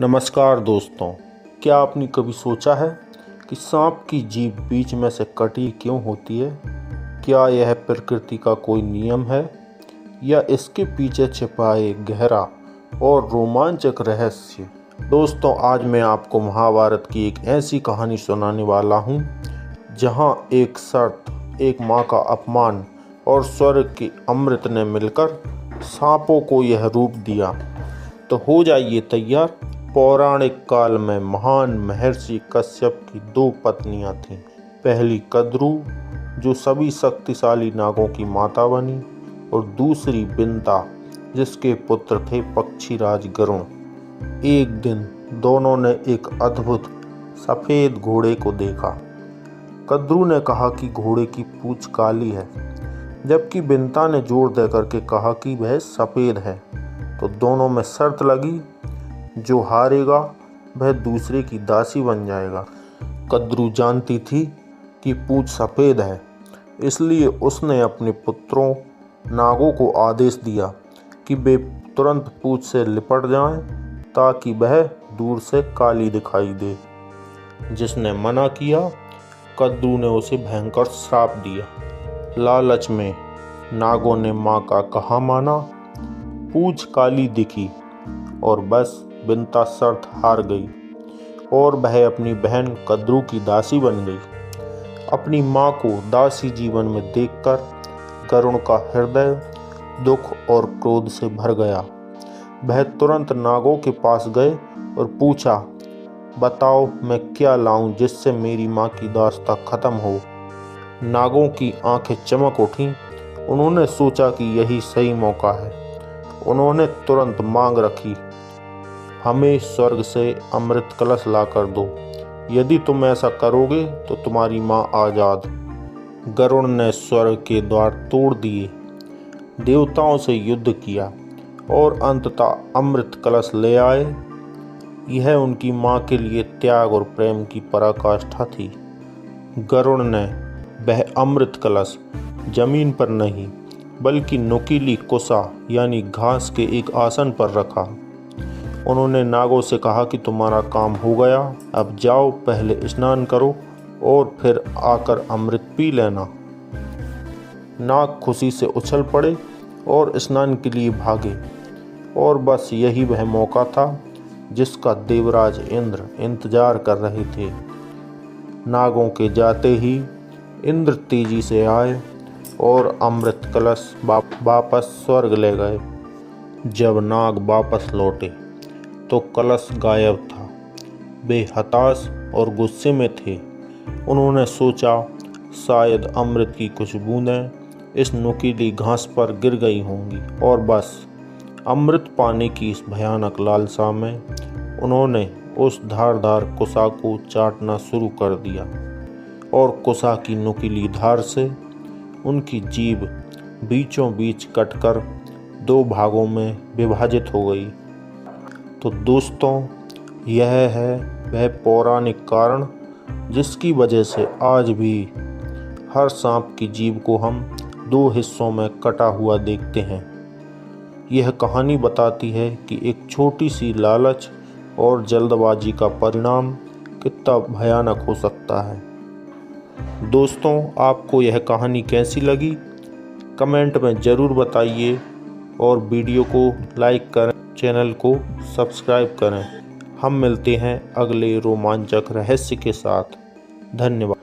नमस्कार दोस्तों, क्या आपने कभी सोचा है कि सांप की जीभ बीच में से कटी क्यों होती है? क्या यह प्रकृति का कोई नियम है या इसके पीछे छिपा एक गहरा और रोमांचक रहस्य? दोस्तों, आज मैं आपको महाभारत की एक ऐसी कहानी सुनाने वाला हूँ जहाँ एक शर्त, एक माँ का अपमान और स्वर्ग के अमृत ने मिलकर सांपों को यह रूप दिया। तो हो जाइए तैयार। पौराणिक काल में महान महर्षि कश्यप की दो पत्नियां थीं। पहली कद्रू, जो सभी शक्तिशाली नागों की माता बनी, और दूसरी बिंता, जिसके पुत्र थे पक्षीराज गरुण। एक दिन दोनों ने एक अद्भुत सफेद घोड़े को देखा। कद्रू ने कहा कि घोड़े की पूंछ काली है, जबकि बिंता ने जोर देकर के कहा कि वह सफेद है। तो दोनों में शर्त लगी, जो हारेगा वह दूसरे की दासी बन जाएगा। कद्रू जानती थी कि पूंछ सफेद है, इसलिए उसने अपने पुत्रों नागों को आदेश दिया कि वे तुरंत पूंछ से लिपट जाएं, ताकि वह दूर से काली दिखाई दे। जिसने मना किया, कद्रू ने उसे भयंकर श्राप दिया। लालच में नागों ने माँ का कहा माना, पूंछ काली दिखी और बस बिंता शर्त हार गई और वह अपनी बहन कद्रू की दासी बन गई। अपनी माँ को दासी जीवन में देखकर गरुण का हृदय दुख और क्रोध से भर गया। वह तुरंत नागों के पास गए और पूछा, बताओ मैं क्या लाऊं जिससे मेरी माँ की दास्ता खत्म हो। नागों की आंखें चमक उठीं। उन्होंने सोचा कि यही सही मौका है। उन्होंने तुरंत मांग रखी, हमें स्वर्ग से अमृत कलश ला कर दो। यदि तुम ऐसा करोगे तो तुम्हारी माँ आज़ाद। गरुण ने स्वर्ग के द्वार तोड़ दिए, देवताओं से युद्ध किया और अंततः अमृत कलश ले आए। यह उनकी माँ के लिए त्याग और प्रेम की पराकाष्ठा थी। गरुण ने वह अमृत कलश जमीन पर नहीं, बल्कि नुकीली कुसा यानी घास के एक आसन पर रखा। उन्होंने नागों से कहा कि तुम्हारा काम हो गया, अब जाओ, पहले स्नान करो और फिर आकर अमृत पी लेना। नाग खुशी से उछल पड़े और स्नान के लिए भागे, और बस यही वह मौका था जिसका देवराज इंद्र इंतजार कर रहे थे। नागों के जाते ही इंद्र तेजी से आए और अमृत कलश वापस स्वर्ग ले गए। जब नाग वापस लौटे तो कलश गायब था। वे हताश और गुस्से में थे। उन्होंने सोचा, शायद अमृत की कुछ बूंदें इस नुकीली घास पर गिर गई होंगी। और बस अमृत पाने की इस भयानक लालसा में उन्होंने उस धारदार कुसा को चाटना शुरू कर दिया, और कुसा की नुकीली धार से उनकी जीभ बीचों बीच कटकर दो भागों में विभाजित हो गई। तो दोस्तों, यह है वह पौराणिक कारण जिसकी वजह से आज भी हर सांप की जीभ को हम दो हिस्सों में कटा हुआ देखते हैं। यह कहानी बताती है कि एक छोटी सी लालच और जल्दबाजी का परिणाम कितना भयानक हो सकता है। दोस्तों, आपको यह कहानी कैसी लगी? कमेंट में ज़रूर बताइए और वीडियो को लाइक करें, चैनल को सब्सक्राइब करें। हम मिलते हैं अगले रोमांचक रहस्य के साथ। धन्यवाद।